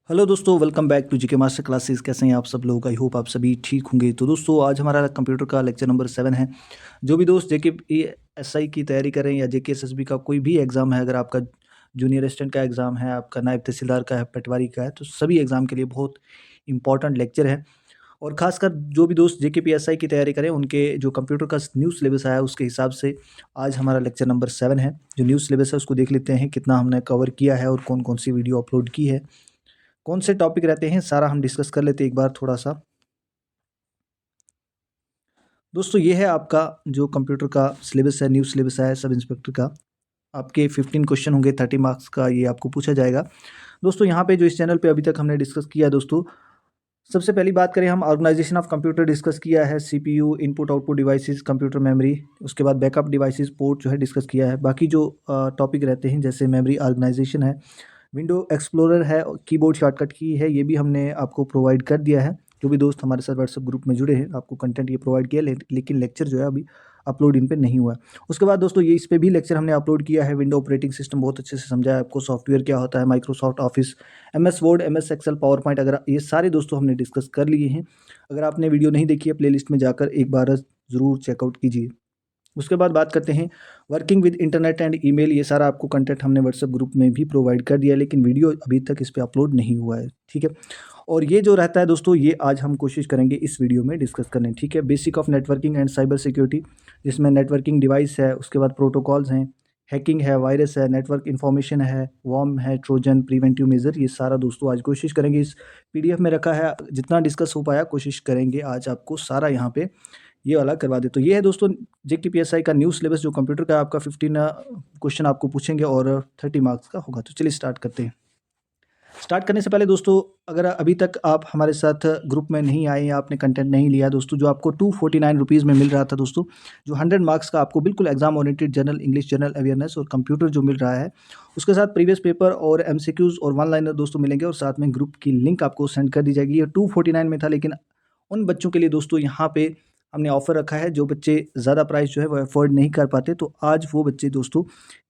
Hello दोस्तों, welcome back to GK master classes. कैसे हैं आप सब लोग? आई होप आप सभी ठीक होंगे। तो दोस्तों, आज हमारा कंप्यूटर का लेक्चर नंबर 7 है। जो भी दोस्त जेके एसआई की तैयारी करें या जेके एसएसबी का कोई भी एग्ज़ाम है, अगर आपका जूनियर असिस्टेंट का एग्ज़ाम है, आपका नायब तहसीलदार का है, पटवारी का है, तो सभी एग्ज़ाम के लिए बहुत इंपॉर्टेंट लेक्चर है। और ख़ासकर जो भी दोस्त जेके पीएसआई की तैयारी करें, उनके जो कंप्यूटर का न्यू सिलेबस आया है, उसके हिसाब से आज हमारा लेक्चर नंबर 7 है। जो न्यू सिलेबस है, उसको देख लेते हैं, कितना हमने कवर किया है और कौन-कौन सी वीडियो अपलोड की है। कौन से टॉपिक रहते हैं, सारा हम डिस्कस कर लेते हैं एक बार थोड़ा-सा। दोस्तों, ये है आपका जो कंप्यूटर का सिलेबस है, न्यू सिलेबस है सब इंस्पेक्टर का। आपके 15 क्वेश्चन होंगे, 30 मार्क्स का ये आपको पूछा जाएगा। दोस्तों, यहाँ पे जो इस चैनल पे अभी तक हमने डिस्कस किया दोस्तों, सबसे पहली बात करें हम ऑर्गेनाइजेशन ऑफ कंप्यूटर डिस्कस किया है, CPU, input output devices, computer memory, उसके बाद बैकअप डिवाइसेस, पोर्ट जो है डिस्कस किया है। बाकी जो टॉपिक रहते हैं जैसे मेमोरी ऑर्गेनाइजेशन है, विंडो एक्सप्लोरर है, कीबोर्ड शॉर्टकट की है, ये भी हमने आपको प्रोवाइड कर दिया है। जो भी दोस्त हमारे साथ व्हाट्सएप ग्रुप में जुड़े हैं, आपको कंटेंट ये प्रोवाइड किया लेकिन लेक्चर जो है अभी अपलोड इन पे नहीं हुआ है। उसके बाद दोस्तों, ये इस पे भी लेक्चर हमने अपलोड किया है। विंडो ऑपरेटिंग सिस्टम बहुत अच्छे से समझाया आपको, सॉफ्टवेयर क्या होता है, Microsoft Office, MS Word, MS Excel, PowerPoint, अगर ये सारे दोस्तों हमने डिस्कस कर लिए हैं। अगर आपने वीडियो नहीं देखी है, प्लेलिस्ट में जाकर एक बार ज़रूर चेकआउट कीजिए। उसके बाद बात करते हैं working with internet and email. ये सारा आपको कंटेंट हमने व्हाट्सएप ग्रुप में भी प्रोवाइड कर दिया है, लेकिन वीडियो अभी तक इस पे अपलोड नहीं हुआ है, ठीक है। और ये जो रहता है दोस्तों, ये आज हम कोशिश करेंगे इस वीडियो में डिस्कस करने, ठीक है। Basic of networking and cyber security, जिसमें नेटवर्किंग डिवाइस है, उसके बाद प्रोटोकॉल्स हैं, हैकिंग है, वायरस है, नेटवर्क इन्फॉर्मेशन है, वॉर्म है, ट्रोजन, प्रिवेंटिव मेजर, ये सारा दोस्तों आज कोशिश करेंगे। इस पीडीएफ में रखा है, जितना डिस्कस हो पाया कोशिश करेंगे आज आपको सारा यहाँ पे ये वाला करवा दें। तो ये है दोस्तों जेकेपीएसआई का न्यू सिलेबस, जो कंप्यूटर का आपका 15 क्वेश्चन आपको पूछेंगे और 30 मार्क्स का होगा। तो चलिए स्टार्ट करते हैं। स्टार्ट करने से पहले दोस्तों, अगर अभी तक आप हमारे साथ ग्रुप में नहीं आए या आपने कंटेंट नहीं लिया दोस्तों, जो आपको 249 रुपीज़ में मिल रहा था दोस्तों, जो 100 मार्क्स का आपको बिल्कुल exam oriented general English, general awareness और कंप्यूटर जो मिल रहा है, उसके साथ प्रीवियस पेपर और एमसीक्यूज और वन लाइनर दोस्तों मिलेंगे, और साथ में ग्रुप की लिंक आपको सेंड कर दी जाएगी। ये 249 में था, लेकिन उन बच्चों के लिए दोस्तों यहाँ पे हमने ऑफ़र रखा है, जो बच्चे ज़्यादा प्राइस जो है वो अफोर्ड नहीं कर पाते, तो आज वो बच्चे दोस्तों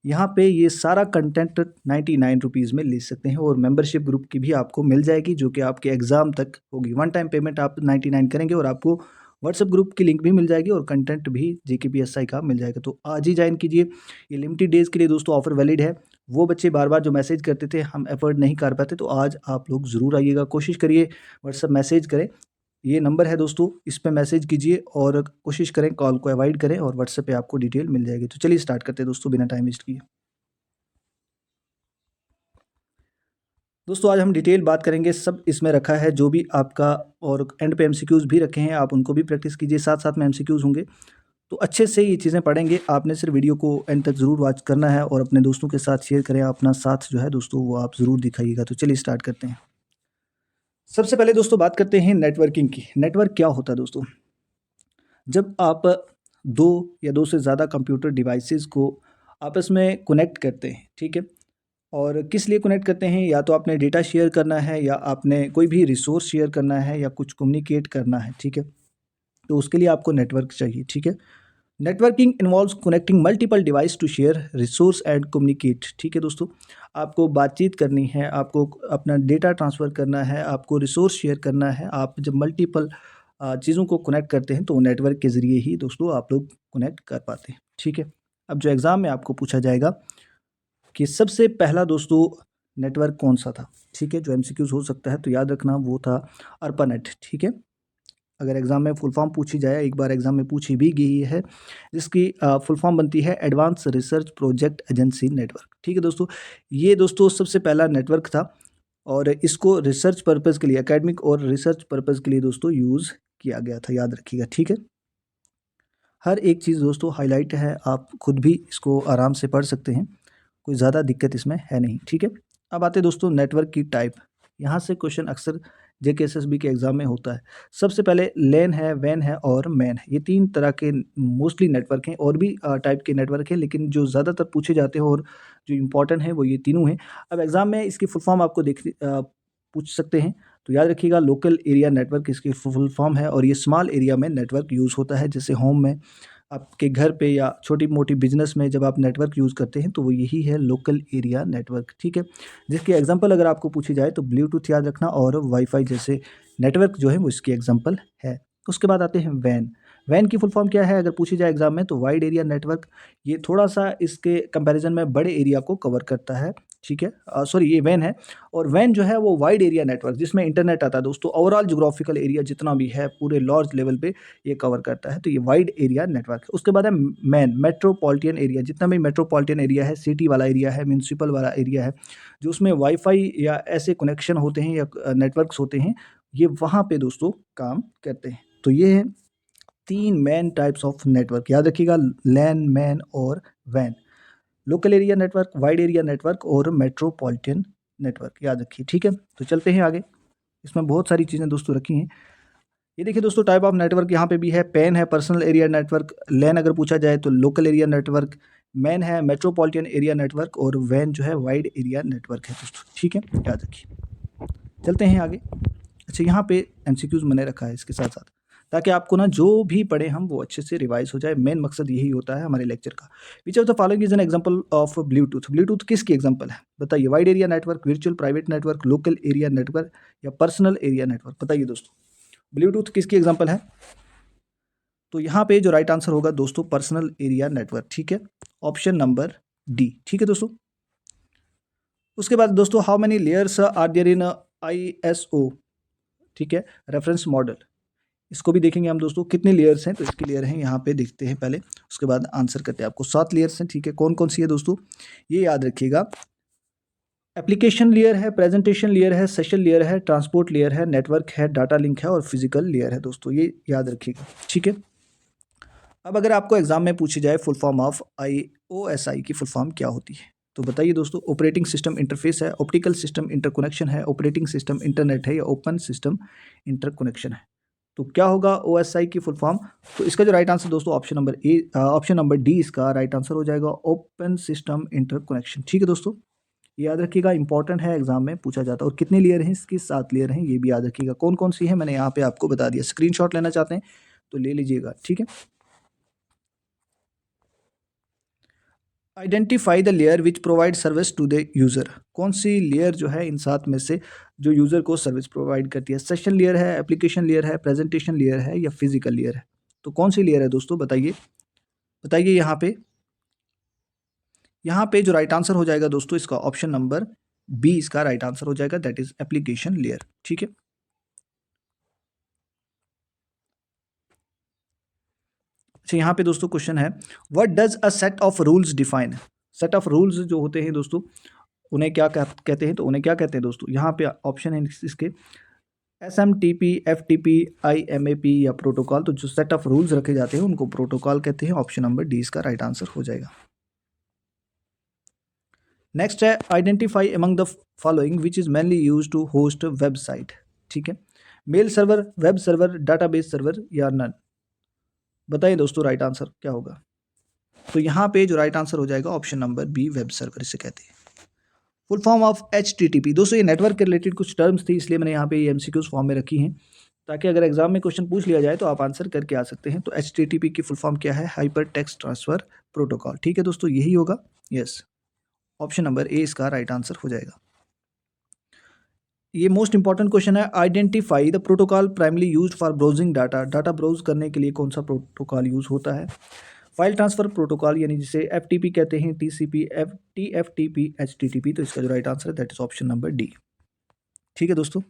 यहाँ पे ये सारा कंटेंट 99 रुपीज़ में ले सकते हैं, और मेंबरशिप ग्रुप की भी आपको मिल जाएगी, जो कि आपके एग्ज़ाम तक होगी। वन टाइम पेमेंट आप 99 करेंगे और आपको व्हाट्सएप ग्रुप की लिंक भी मिल जाएगी और कंटेंट भी जेकेपीएसआई का मिल जाएगा। तो आज ही ज्वाइन कीजिए। ये लिमिटेड डेज़ के लिए दोस्तों ऑफ़र वैलिड है। वो बच्चे बार-बार जो मैसेज करते थे हम अफोर्ड नहीं कर पाते, तो आज आप लोग ज़रूर आइएगा। कोशिश करिए व्हाट्सएप मैसेज करें, ये नंबर है दोस्तों, इस पे मैसेज कीजिए और कोशिश करें कॉल को अवॉइड करें, और व्हाट्सएप पे आपको डिटेल मिल जाएगी। तो चलिए स्टार्ट करते हैं दोस्तों, बिना टाइम वेस्ट किए। दोस्तों, आज हम डिटेल बात करेंगे, सब इसमें रखा है जो भी आपका, और एंड पे एमसीक्यूज़ भी रखे हैं, आप उनको भी प्रैक्टिस कीजिए, साथ-साथ में एमसीक्यूज़ होंगे। तो अच्छे से ये चीज़ें पढ़ेंगे। आपने सिर्फ वीडियो को एंड तक ज़रूर वॉच करना है और अपने दोस्तों के साथ शेयर करें। अपना साथ जो है दोस्तों वो आप ज़रूर दिखाइएगा। तो चलिए स्टार्ट करते हैं। सबसे पहले दोस्तों बात करते हैं नेटवर्किंग की। नेटवर्क क्या होता है दोस्तों? जब आप 2 या 2 से ज़्यादा कंप्यूटर डिवाइसेज़ को आपस में कनेक्ट करते हैं, ठीक है? और किस लिए कनेक्ट करते हैं? या तो आपने डेटा शेयर करना है, या आपने कोई भी रिसोर्स शेयर करना है, या कुछ कम्युनिकेट करना है, ठीक है? तो उसके लिए आपको नेटवर्क चाहिए, ठीक है? Networking involves connecting multiple device to share resource and communicate, ठीक है दोस्तों? आपको बातचीत करनी है, आपको अपना डेटा ट्रांसफ़र करना है, आपको रिसोर्स शेयर करना है। आप जब मल्टीपल चीज़ों को कनेक्ट करते हैं, तो नेटवर्क के ज़रिए ही दोस्तों आप लोग कनेक्ट कर पाते हैं, ठीक है? अब जो एग्ज़ाम में आपको पूछा जाएगा कि सबसे पहला दोस्तों नेटवर्क कौन-सा था, ठीक है? जो एमसीक्यूज़ हो सकता है, तो याद रखना वो था अर्पानेट, ठीक है? अगर एग्ज़ाम में फुल फॉर्म पूछी जाए, एक बार एग्ज़ाम में पूछी भी गई है, जिसकी फुल फॉर्म बनती है advance research project agency network, ठीक है दोस्तों? ये दोस्तों सबसे पहला नेटवर्क था, और इसको रिसर्च पर्पज़ के लिए, एकेडमिक और रिसर्च पर्पज़ के लिए दोस्तों यूज़ किया गया था, याद रखिएगा, ठीक है? हर एक चीज़ दोस्तों हाइलाइट है, आप खुद भी इसको आराम से पढ़ सकते हैं, कोई ज़्यादा दिक्कत इसमें है नहीं, ठीक है? अब आते हैं दोस्तों नेटवर्क की टाइप। यहाँ से क्वेश्चन अक्सर जेके एसएसबी के एग्ज़ाम में होता है। सबसे पहले लैन है, वैन है और मैन है। ये 3 तरह के मोस्टली नेटवर्क हैं, और भी टाइप के नेटवर्क हैं, लेकिन जो ज़्यादातर पूछे जाते हैं और जो इम्पोर्टेंट हैं वो ये तीनों हैं। अब एग्ज़ाम में इसकी फुल फॉर्म आपको पूछ सकते हैं, तो याद रखिएगा लोकल एरिया नेटवर्क इसकी फुल फॉर्म है, और ये स्मॉल एरिया में नेटवर्क यूज़ होता है, जैसे होम में आपके घर पे या छोटी मोटी बिजनेस में जब आप नेटवर्क यूज़ करते हैं तो वो यही है लोकल एरिया नेटवर्क, ठीक है। जिसकी एग्जांपल अगर आपको पूछी जाए तो ब्लूटूथ याद रखना और वाईफाई जैसे नेटवर्क जो है वो इसकी एग्जांपल है। उसके बाद आते हैं वैन। वैन की फुल फॉर्म क्या है अगर पूछी जाए एग्जाम में तो वाइड एरिया नेटवर्क। ये थोड़ा सा इसके कंपैरिजन में बड़े एरिया को कवर करता है, ठीक है। सॉरी ये वैन है। और वैन जो है वो वाइड एरिया नेटवर्क जिसमें इंटरनेट आता है दोस्तों, ओवरऑल ज्योग्राफिकल एरिया जितना भी है पूरे लार्ज लेवल पे ये कवर करता है, तो ये वाइड एरिया नेटवर्क है। उसके बाद है मैन, मेट्रोपॉलिटन एरिया। जितना भी मेट्रोपॉलिटन एरिया है, सिटी वाला एरिया है, म्यूनसिपल वाला एरिया है, जो उसमें वाईफाई या ऐसे कनेक्शन होते हैं या नेटवर्क्स होते हैं, ये वहाँ पे दोस्तों काम करते हैं। तो ये है 3 मेन टाइप्स ऑफ नेटवर्क, याद रखिएगा, लैन, मैन और वैन। Local area network, wide area network और मेट्रोपॉलिटन नेटवर्क, याद रखिए, ठीक है। तो चलते हैं आगे। इसमें बहुत सारी चीज़ें दोस्तों रखी हैं। ये देखिए दोस्तों टाइप ऑफ नेटवर्क यहाँ पे भी है। पैन है पर्सनल एरिया नेटवर्क, लैन अगर पूछा जाए तो लोकल एरिया नेटवर्क, मैन है मेट्रोपॉलिटन एरिया नेटवर्क और वैन जो है वाइड एरिया नेटवर्क है दोस्तों, ठीक है, याद रखिए। चलते हैं आगे। अच्छा यहाँ पे एमसीक्यूज मैंने रखा है इसके साथ साथ, ताकि आपको ना जो भी पढ़े हम वो अच्छे से रिवाइज हो जाए। मेन मकसद यही होता है हमारे लेक्चर का। विच of the following is an example of Bluetooth. Bluetooth किसकी एग्जांपल है बताइए? Wide area network, virtual private network, local area network या पर्सनल एरिया नेटवर्क, बताइए दोस्तों ब्लूटूथ किसकी एग्जांपल है? तो यहाँ पे जो राइट आंसर होगा दोस्तों पर्सनल एरिया नेटवर्क, ठीक है, ऑप्शन नंबर डी, ठीक है दोस्तों। उसके बाद दोस्तों how many layers are there in ISO, ठीक है, रेफरेंस मॉडल। इसको भी देखेंगे हम दोस्तों, कितने लेयर्स हैं, तो इसके लेयर हैं यहाँ पे देखते हैं पहले, उसके बाद आंसर करते हैं। आपको 7 लेयर्स हैं, ठीक है। कौन कौन सी है दोस्तों ये याद रखिएगा। एप्लीकेशन लेयर है, प्रेजेंटेशन लेयर है, सेशन लेयर है, ट्रांसपोर्ट लेयर है, नेटवर्क है, डाटा लिंक है और फिजिकल लेयर है दोस्तों, ये याद रखिएगा, ठीक है। अब अगर आपको एग्जाम में पूछी जाए फुल फॉर्म ऑफ IOSI की फुल फॉर्म क्या होती है, तो बताइए दोस्तों। ऑपरेटिंग सिस्टम इंटरफेस है, ऑप्टिकल सिस्टम इंटरकनेक्शन है, ऑपरेटिंग सिस्टम इंटरनेट है या ओपन सिस्टम इंटरकनेक्शन है। तो क्या होगा OSI की फुल फॉर्म? तो इसका जो राइट आंसर दोस्तों ऑप्शन नंबर डी इसका राइट आंसर हो जाएगा, ओपन सिस्टम इंटरकनेक्शन, ठीक है दोस्तों। ये याद रखिएगा, इंपॉर्टेंट है, एग्जाम में पूछा जाता है। और कितने लेयर हैं इसकी? 7 लेयर हैं, ये भी याद रखिएगा। कौन कौन सी है मैंने यहाँ पे आपको बता दिया। स्क्रीनशॉट लेना चाहते हैं तो ले लीजिएगा, ठीक है। Identify the layer which provide service to the user. कौन सी लेयर जो है इन 7 में से जो यूज़र को सर्विस प्रोवाइड करती है? सेशन लेयर है, एप्लीकेशन लेयर है, प्रेजेंटेशन लेयर है या फिजिकल लेयर है? तो कौन सी लेयर है दोस्तों बताइए, बताइए यहाँ पे। यहाँ पे जो राइट आंसर हो जाएगा दोस्तों इसका ऑप्शन नंबर बी इसका राइट आंसर हो जाएगा, दैट इज एप्लीकेशन लेयर, ठीक है। अच्छा यहाँ पे दोस्तों क्वेश्चन है, what does a set of rules define. Set of rules जो होते हैं दोस्तों उन्हें क्या कहते हैं? तो उन्हें क्या कहते हैं दोस्तों? यहाँ पे ऑप्शन है इसके SMTP, FTP, IMAP या प्रोटोकॉल। तो जो सेट ऑफ रूल्स रखे जाते हैं उनको प्रोटोकॉल कहते हैं। ऑप्शन नंबर डी इसका राइट आंसर हो जाएगा। नेक्स्ट है identify among the following which is mainly use to host website, ठीक है। Mail server, web server, database server या नन, बताइए दोस्तों राइट आंसर क्या होगा? तो यहाँ पे जो राइट आंसर हो जाएगा option number B, web server इसे कहते हैं। Full form of HTTP। दोस्तों ये नेटवर्क के रिलेटेड कुछ टर्म्स थी इसलिए मैंने यहाँ पे ये MCQs फॉर्म में रखी हैं, ताकि अगर एग्जाम में क्वेश्चन पूछ लिया जाए तो आप आंसर करके आ सकते हैं। तो HTTP की फुल फॉर्म क्या है? हाइपर टेक्स्ट ट्रांसफर प्रोटोकॉल, ठीक है दोस्तों, यही होगा। यस, ऑप्शन नंबर ए इसका राइट आंसर हो जाएगा। ये मोस्ट इंपॉर्टेंट क्वेश्चन है, identify the protocol primarily used for browsing data. Data browse करने के लिए कौन सा प्रोटोकॉल यूज होता है? फाइल ट्रांसफर प्रोटोकॉल यानी जिसे FTP कहते हैं, TCP, TFTP, HTTP। तो इसका जो राइट आंसर है that is option number D, ठीक है दोस्तों।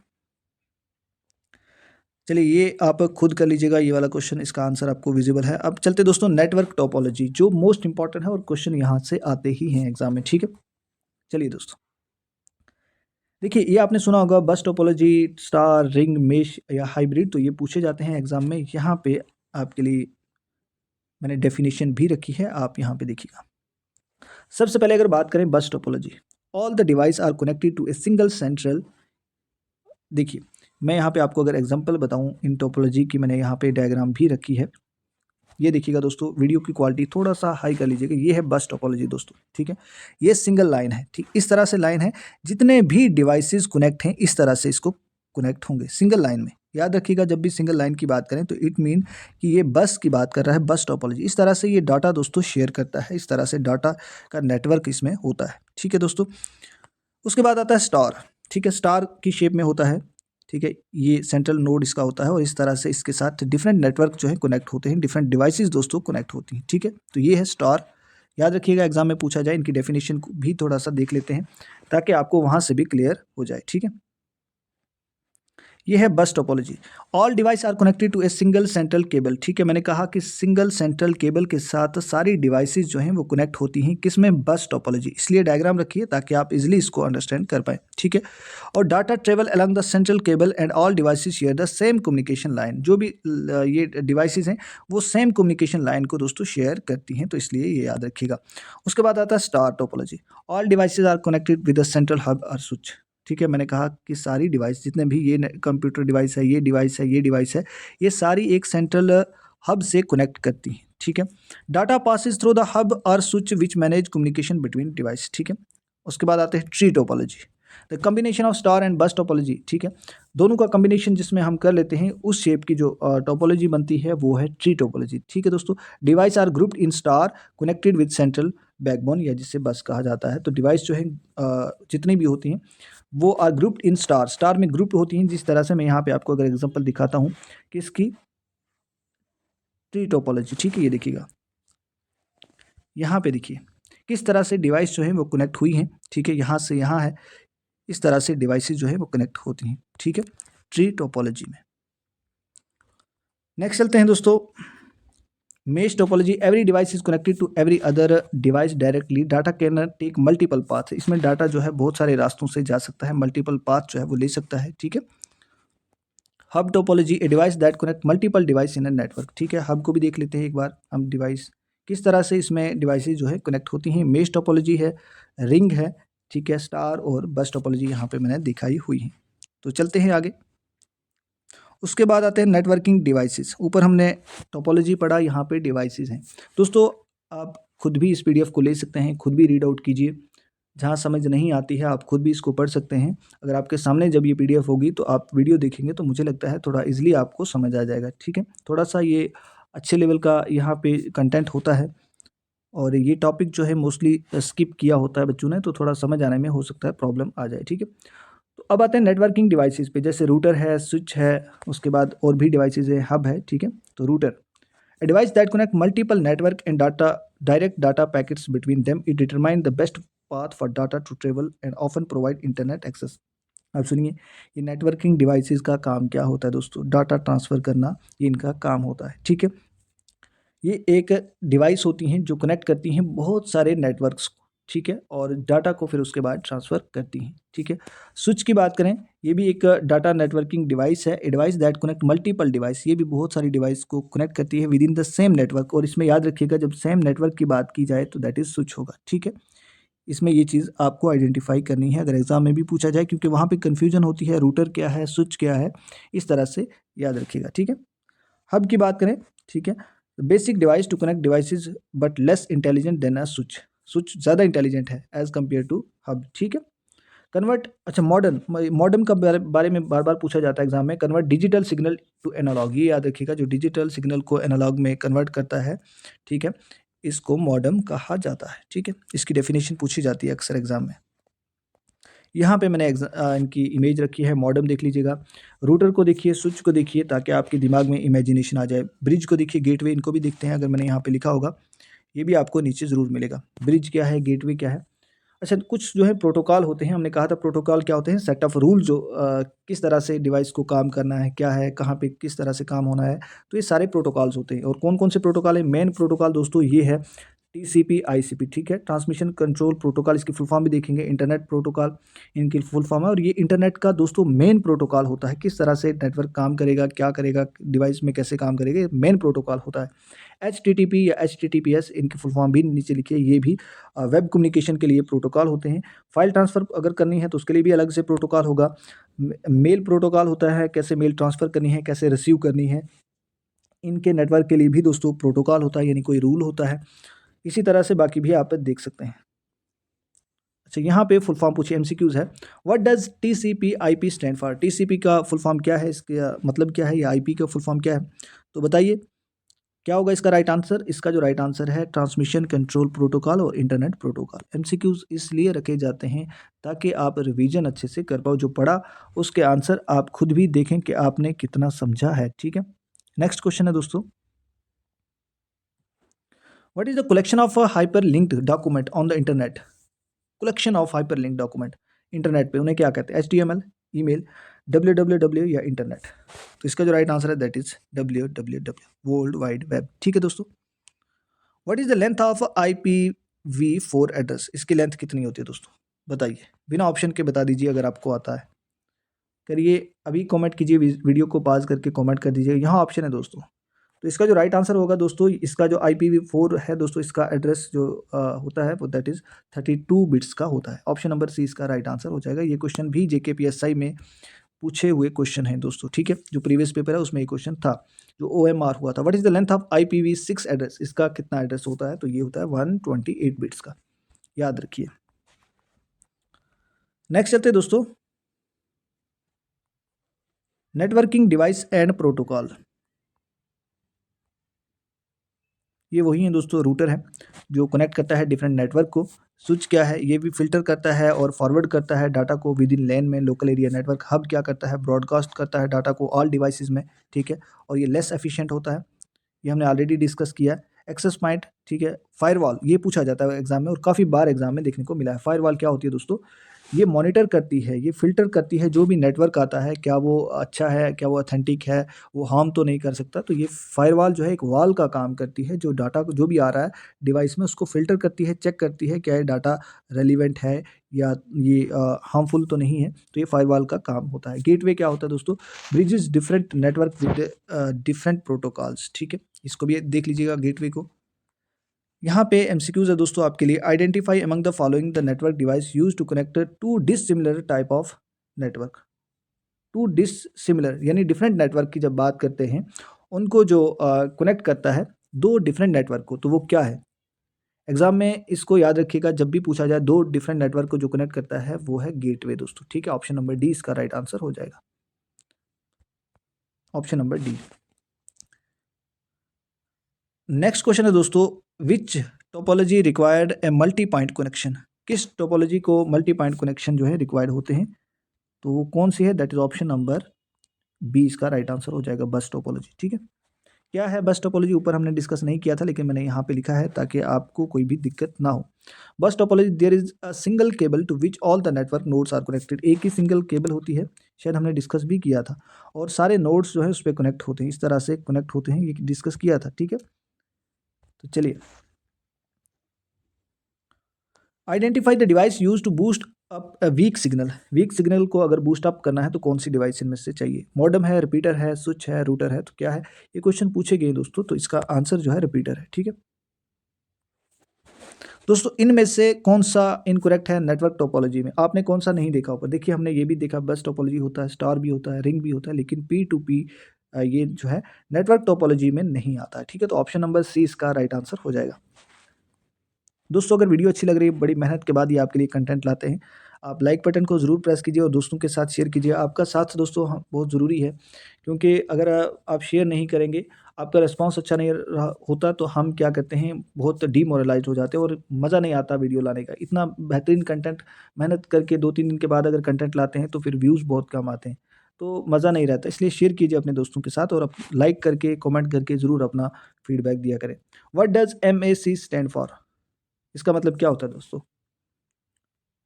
चलिए ये आप खुद कर लीजिएगा, ये वाला क्वेश्चन इसका आंसर आपको विजिबल है। अब चलते दोस्तों नेटवर्क टोपोलॉजी, जो मोस्ट इंपॉर्टेंट है और क्वेश्चन यहाँ से आते ही हैं एग्जाम में, ठीक है। चलिए दोस्तों देखिए, ये आपने सुना होगा बस टोपोलॉजी, स्टार, रिंग, मेश या हाइब्रिड, तो ये पूछे जाते हैं एग्जाम में। यहाँ पे आपके लिए मैंने डेफिनेशन भी रखी है, आप यहाँ पे देखिएगा। सबसे पहले अगर बात करें bus topology, all the device are connected to a single central. देखिए मैं यहाँ पे आपको अगर एग्जांपल बताऊँ इन टोपोलॉजी की, मैंने यहाँ पे डायग्राम भी रखी है, ये देखिएगा दोस्तों। वीडियो की क्वालिटी थोड़ा सा हाई कर लीजिएगा। ये है बस टोपोलॉजी दोस्तों, ठीक है। ये सिंगल लाइन है, ठीक, इस तरह से लाइन है, जितने भी डिवाइसेस कनेक्ट हैं इस तरह से इसको कनेक्ट होंगे सिंगल लाइन में, याद रखिएगा जब भी सिंगल लाइन की बात करें तो इट मीन कि ये बस की बात कर रहा है, बस टोपोलॉजी। इस तरह से ये डाटा दोस्तों शेयर करता है, इस तरह से डाटा का नेटवर्क इसमें होता है। ठीक है दोस्तों, उसके बाद आता है स्टार। ठीक है, स्टार की शेप में होता है। ठीक है, ये सेंट्रल नोड इसका होता है और इस तरह से इसके साथ डिफरेंट नेटवर्क जो है कनेक्ट होते हैं, डिफरेंट डिवाइसेस दोस्तों कनेक्ट होती हैं। ठीक है, तो ये है स्टार। याद रखिएगा एग्जाम में पूछा जाए, इनकी डेफिनेशन को भी थोड़ा सा देख लेते हैं ताकि आपको वहाँ से भी क्लियर हो जाए। ठीक है, ये है bus topology. All device are connected to a single central cable. ठीक है, मैंने कहा कि सिंगल सेंट्रल केबल के साथ सारी डिवाइसेस जो हैं वो कनेक्ट होती हैं, किसमें, बस टोपोलॉजी। इसलिए डायग्राम रखिए ताकि आप इजीली इसको अंडरस्टैंड कर पाएँ। ठीक है, और data travel along the central cable and all devices share the same communication line. जो भी ये डिवाइसेस हैं वो सेम कम्युनिकेशन लाइन को दोस्तों शेयर करती हैं, तो इसलिए ये याद रखिएगा। उसके बाद आता है star topology. All devices are connected with the central hub और स्विच। ठीक है, मैंने कहा कि सारी डिवाइस, जितने भी ये कंप्यूटर डिवाइस है, ये डिवाइस है, ये डिवाइस है, ये सारी एक सेंट्रल हब से कनेक्ट करती हैं। ठीक है, data passes through the hub और switch which manage communication between device. ठीक है, उसके बाद आते हैं tree topology, the combination of star and bus topology. ठीक है, दोनों का कम्बिनेशन जिसमें हम कर लेते हैं, उस शेप की जो टोपोलॉजी बनती है वो है ट्री टोपोलॉजी। ठीक है दोस्तों, device are grouped in star connected with central backbone, या जिसे बस कहा जाता है। तो डिवाइस जो है जितनी भी होती हैं वो are grouped in star, star में ग्रुप होती हैं। जिस तरह से मैं यहाँ पे आपको अगर एग्जांपल दिखाता हूँ कि इसकी ट्री टोपोलॉजी। ठीक है, ये देखिएगा, यहाँ पे देखिए किस तरह से डिवाइस जो है वो कनेक्ट हुई हैं। ठीक है, यहाँ से यहाँ है, इस तरह से डिवाइसेस जो है वो कनेक्ट होती हैं। ठीक है, ट्री टोपोलॉजी में। नेक्स्ट चलते हैं दोस्तों, mesh topology. Every device is connected to every other device directly, data can take multiple path. इसमें डाटा जो है बहुत सारे रास्तों से जा सकता है, मल्टीपल पाथ जो है वो ले सकता है। ठीक है, hub topology, a device that connect multiple device in a network. ठीक है, हब को भी देख लेते हैं एक बार हम, डिवाइस किस तरह से इसमें डिवाइसेज जो है कनेक्ट होती हैं। मेश टोपोलॉजी है, रिंग है। ठीक है, स्टार और बस टोपोलॉजी यहाँ पे मैंने दिखाई हुई है। तो चलते हैं आगे। उसके बाद आते हैं नेटवर्किंग डिवाइसेस। ऊपर हमने टोपोलॉजी पढ़ा, यहाँ पे डिवाइसेस हैं। दोस्तों आप खुद भी इस पीडीएफ को ले सकते हैं, खुद भी रीड आउट कीजिए। जहाँ समझ नहीं आती है आप खुद भी इसको पढ़ सकते हैं। अगर आपके सामने जब ये पीडीएफ होगी तो आप वीडियो देखेंगे तो मुझे लगता है थोड़ा इजीली आपको समझ आ जाएगा। ठीक है, थोड़ा सा ये अच्छे लेवल का यहाँ पे कंटेंट होता है और ये टॉपिक जो है मोस्टली स्किप किया होता है बच्चों ने, तो थोड़ा समझ आने में हो सकता है प्रॉब्लम आ जाए। ठीक है, तो अब आते हैं नेटवर्किंग डिवाइसेस पे, जैसे रूटर है, स्विच है, उसके बाद और भी डिवाइसेस है, हब है। ठीक है, तो router, a device that connect multiple network and data direct data packets between them. It determine the best path for data to travel and often provide internet access. अब सुनिए, ये नेटवर्किंग डिवाइसेस का काम क्या होता है दोस्तों, डाटा ट्रांसफ़र करना, ये इनका काम होता है। ठीक है, ये एक डिवाइस होती हैं जो कनेक्ट करती हैं बहुत सारे नेटवर्क्स को। ठीक है, और डाटा को फिर उसके बाद ट्रांसफ़र करती हैं। ठीक है, स्विच की बात करें, ये भी एक डाटा नेटवर्किंग डिवाइस है, a device that connect multiple device. ये भी बहुत सारी डिवाइस को कनेक्ट करती है with in the same network. और इसमें याद रखिएगा जब सेम नेटवर्क की बात की जाए तो दैट इज़ स्विच होगा। ठीक है, इसमें ये चीज़ आपको आइडेंटिफाई करनी है अगर एग्जाम में भी पूछा जाए, क्योंकि वहाँ पे कन्फ्यूजन होती है, रूटर क्या है, स्विच क्या है, इस तरह से याद रखिएगा। ठीक है, हब की बात करें, ठीक है, basic device to connect devices but less intelligent than a switch. Switch ज़्यादा इंटेलिजेंट है एज कम्पेयर टू हब। ठीक है, कन्वर्ट, अच्छा मॉडर्न, मॉडर्न का बारे में बार बार पूछा जाता है एग्जाम में। Convert digital signal to analog, ये याद रखिएगा, जो डिजिटल सिग्नल को एनालॉग में कन्वर्ट करता है। ठीक है, इसको मॉडर्न कहा जाता है। ठीक है, इसकी डेफिनेशन पूछी जाती है अक्सर एग्जाम में। यहाँ पे मैंने इनकी इमेज रखी है, मॉडर्न देख लीजिएगा। रूटर को देखिए, स्विच को देखिए, ताकि आपके दिमाग में इमेजिनेशन आ जाए। ब्रिज को देखिए, गेटवे, इनको भी देखते हैं, अगर मैंने यहाँ पे लिखा होगा ये भी आपको नीचे ज़रूर मिलेगा। ब्रिज क्या है, गेटवे क्या है। अच्छा, कुछ जो है प्रोटोकॉल होते हैं, हमने कहा था प्रोटोकॉल क्या होते हैं, सेट ऑफ रूल, जो किस तरह से डिवाइस को काम करना है, क्या है, कहाँ पे किस तरह से काम होना है, तो ये सारे प्रोटोकॉल्स होते हैं। और कौन कौन से प्रोटोकॉल है, मेन प्रोटोकॉल दोस्तों ये है टीसीपी आईसीपी। ठीक है, ट्रांसमिशन कंट्रोल प्रोटोकॉल, इसकी फुल फॉर्म भी देखेंगे। इंटरनेट प्रोटोकॉल इनकी फुल फॉर्म है, और ये इंटरनेट का दोस्तों मेन प्रोटोकॉल होता है। किस तरह से नेटवर्क काम करेगा, क्या करेगा, डिवाइस में कैसे काम करेगा, ये मेन प्रोटोकॉल होता है। HTTP या HTTPS, इनकी फुल फॉर्म भी नीचे लिखिए, ये भी वेब कम्युनिकेशन के लिए प्रोटोकॉल होते हैं। फाइल ट्रांसफ़र अगर करनी है तो उसके लिए भी अलग से प्रोटोकॉल होगा। मेल प्रोटोकॉल होता है, कैसे मेल ट्रांसफ़र करनी है, कैसे रिसीव करनी है, इनके नेटवर्क के लिए भी दोस्तों प्रोटोकॉल होता है, यानी कोई रूल होता है। इसी तरह से बाकी भी आप देख सकते हैं। अच्छा, यहाँ पे फुल फॉर्म पूछिए, एमसीक्यूज है। What does TCP IP stand for? TCP का फुल फॉर्म क्या है, इसका मतलब क्या है, या आईपी का फुल फॉर्म क्या है, तो बताइए क्या होगा इसका राइट आंसर। इसका जो राइट आंसर है ट्रांसमिशन कंट्रोल प्रोटोकॉल और इंटरनेट प्रोटोकॉल। एमसीक्यूज इसलिए रखे जाते हैं ताकि आप रिवीजन अच्छे से कर पाओ, जो पढ़ा उसके आंसर आप खुद भी देखें कि आपने कितना समझा है। ठीक है, नेक्स्ट क्वेश्चन है दोस्तों, what is the collection of hyper linked document on the internet? Collection of hyper link document internet पे उन्हें क्या कहते हैं? HTML, ईमेल, www या इंटरनेट? तो इसका जो राइट आंसर है that is www, world wide web. ठीक है दोस्तों, what is the length of IPv4 address? इसकी लेंथ कितनी होती है दोस्तों, बताइए, बिना ऑप्शन के बता दीजिए अगर आपको आता है। करिए, अभी कमेंट कीजिए, वीडियो को पॉज करके कमेंट कर दीजिए। यहाँ ऑप्शन है दोस्तों, तो इसका जो राइट आंसर होगा दोस्तों, इसका जो IPv4 है दोस्तों, इसका एड्रेस जो होता है वो दैट इज 32 बिट्स का होता है। ऑप्शन नंबर सी इसका राइट आंसर हो जाएगा। ये क्वेश्चन भी JKPSI में पूछे हुए क्वेश्चन है दोस्तों। ठीक है, जो प्रीवियस पेपर है उसमें ये क्वेश्चन था, जो OMR हुआ था। What is the length of IPv6 address? इसका कितना एड्रेस होता है, तो ये होता है 128 बिट्स का, याद रखिए। नेक्स्ट चलते हैं दोस्तों, नेटवर्किंग डिवाइस एंड प्रोटोकॉल। ये वही है दोस्तों, रूटर है जो कनेक्ट करता है डिफरेंट नेटवर्क को। स्विच क्या है, ये भी फिल्टर करता है और फॉरवर्ड करता है डाटा को विद इन लैन में, लोकल एरिया नेटवर्क। हब क्या करता है, ब्रॉडकास्ट करता है डाटा को ऑल डिवाइसेस में। ठीक है, और ये लेस एफिशिएंट होता है, ये हमने ऑलरेडी डिस्कस किया। एक्सेस पॉइंट, ठीक है। फायरवॉल, ये पूछा जाता है एग्जाम में और काफ़ी बार एग्जाम में देखने को मिला है। फायरवॉल क्या होती है दोस्तों, ये मॉनिटर करती है, ये फिल्टर करती है जो भी नेटवर्क आता है, क्या वो अच्छा है, क्या वो ऑथेंटिक है, वो हार्म तो नहीं कर सकता। तो ये फायरवॉल जो है एक वॉल का काम करती है, जो डाटा को जो भी आ रहा है डिवाइस में उसको फिल्टर करती है, चेक करती है क्या ये डाटा रेलिवेंट है या ये हार्मफुल तो नहीं है। तो ये फायरवॉल का काम होता है। गेटवे क्या होता है दोस्तों, bridges different network with different protocols. ठीक है, इसको भी देख लीजिएगा गेटवे को। यहाँ पे एमसीक्यूज है दोस्तों आपके लिए। Identify among the following the network device use to connect to dissimilar type of network. To dissimilar यानी डिफरेंट नेटवर्क की जब बात करते हैं, उनको जो कनेक्ट करता है दो डिफरेंट नेटवर्क को, तो वो क्या है? एग्जाम में इसको याद रखिएगा, जब भी पूछा जाए दो डिफरेंट नेटवर्क को जो कनेक्ट करता है वो है गेटवे दोस्तों। ठीक है, ऑप्शन नंबर डी इसका राइट आंसर हो जाएगा, option number D. Next question है दोस्तों, which topology required a multi point connection? किस टोपोलॉजी को मल्टी पॉइंट कनेक्शन जो है रिक्वायर्ड होते हैं, तो वो कौन सी है? That is option number B इसका राइट आंसर हो जाएगा, बस टोपोलॉजी। ठीक है, क्या है बस टोपोलॉजी, ऊपर हमने डिस्कस नहीं किया था लेकिन मैंने यहाँ पे लिखा है ताकि आपको कोई भी दिक्कत ना हो। Bus topology, there is a single cable to which all the network nodes are connected. एक ही सिंगल केबल होती है, शायद हमने डिस्कस भी किया था, और सारे नोड्स जो है उस पर कनेक्ट होते हैं, इस तरह से कनेक्ट होते हैं, ये डिस्कस किया था। ठीक है, तो चलिए, identify the device use to boost up weak signal. Weak signal को अगर बूस्ट अप करना है तो कौन सी डिवाइस इनमें से चाहिए? मॉडेम है, रिपीटर है, स्विच है, रूटर है, तो क्या है? ये क्वेश्चन पूछे गए दोस्तों, तो इसका आंसर जो है रिपीटर है। ठीक है दोस्तों, इनमें से कौन सा इनकरेक्ट है नेटवर्क टोपोलॉजी में? आपने कौन सा नहीं देखा ऊपर? देखिए, हमने ये भी देखा बस टोपोलॉजी होता है, स्टार भी होता है, रिंग भी होता है, लेकिन P2P ये जो है नेटवर्क टोपोलॉजी में नहीं आता है। ठीक है, तो ऑप्शन नंबर सी इसका राइट आंसर हो जाएगा। दोस्तों, अगर वीडियो अच्छी लग रही है, बड़ी मेहनत के बाद ये आपके लिए कंटेंट लाते हैं, आप लाइक बटन को ज़रूर प्रेस कीजिए और दोस्तों के साथ शेयर कीजिए। आपका साथ दोस्तों बहुत ज़रूरी है, क्योंकि अगर आप शेयर नहीं करेंगे, आपका रिस्पांस अच्छा नहीं रहा होता, तो हम क्या करते हैं, बहुत डीमोरलाइज हो जाते हैं और मज़ा नहीं आता वीडियो लाने का। इतना बेहतरीन कंटेंट मेहनत करके 2-3 दिन के बाद अगर कंटेंट लाते हैं तो फिर व्यूज़ बहुत कम आते हैं, तो मज़ा नहीं रहता। इसलिए शेयर कीजिए अपने दोस्तों के साथ और लाइक करके कमेंट करके ज़रूर अपना फीडबैक दिया करें। What does MAC stand for? इसका मतलब क्या होता है दोस्तों,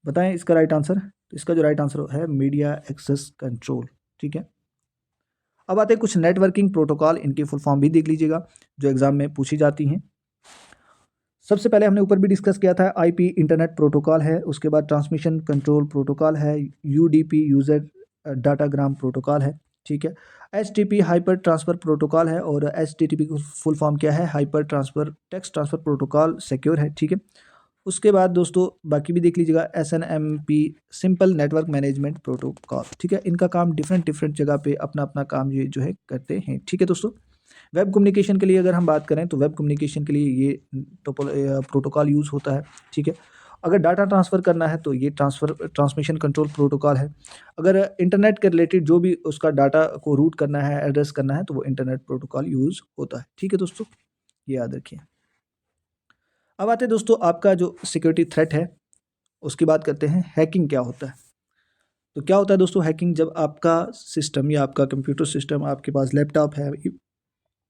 बताएं इसका राइट आंसर। तो इसका जो राइट आंसर है मीडिया एक्सेस कंट्रोल। ठीक है, अब आते हैं कुछ नेटवर्किंग प्रोटोकॉल, इनकी फुल फॉर्म भी देख लीजिएगा जो एग्जाम में पूछी जाती हैं। सबसे पहले हमने ऊपर भी डिस्कस किया था, IP इंटरनेट प्रोटोकॉल है, उसके बाद ट्रांसमिशन कंट्रोल प्रोटोकॉल है, UDP यूजर डाटाग्राम प्रोटोकॉल है। ठीक है, HTTP हाइपर ट्रांसफर प्रोटोकॉल है, और HTTP की फुल फॉर्म क्या है? Hyper transfer text transfer protocol secure है। ठीक है, उसके बाद दोस्तों बाकी भी देख लीजिएगा, SNMP simple network management protocol. ठीक है, इनका काम डिफरेंट डिफरेंट जगह पे अपना अपना काम ये जो है करते हैं। ठीक है दोस्तों, वेब कम्युनिकेशन के लिए अगर हम बात करें तो वेब कम्युनिकेशन के लिए ये प्रोटोकॉल यूज़ होता है। ठीक है, अगर डाटा ट्रांसफ़र करना है तो ये ट्रांसमिशन कंट्रोल प्रोटोकॉल है। अगर इंटरनेट के रिलेटेड जो भी उसका डाटा को रूट करना है, एड्रेस करना है, तो वो इंटरनेट प्रोटोकॉल यूज़ होता है। ठीक है दोस्तों, ये याद रखिए। अब आते हैं दोस्तों आपका जो सिक्योरिटी थ्रेट है, उसकी बात करते हैं। हैकिंग क्या होता है? तो क्या होता है दोस्तों हैकिंग? जब आपका सिस्टम या आपका कंप्यूटर सिस्टम, आपके पास लैपटॉप है,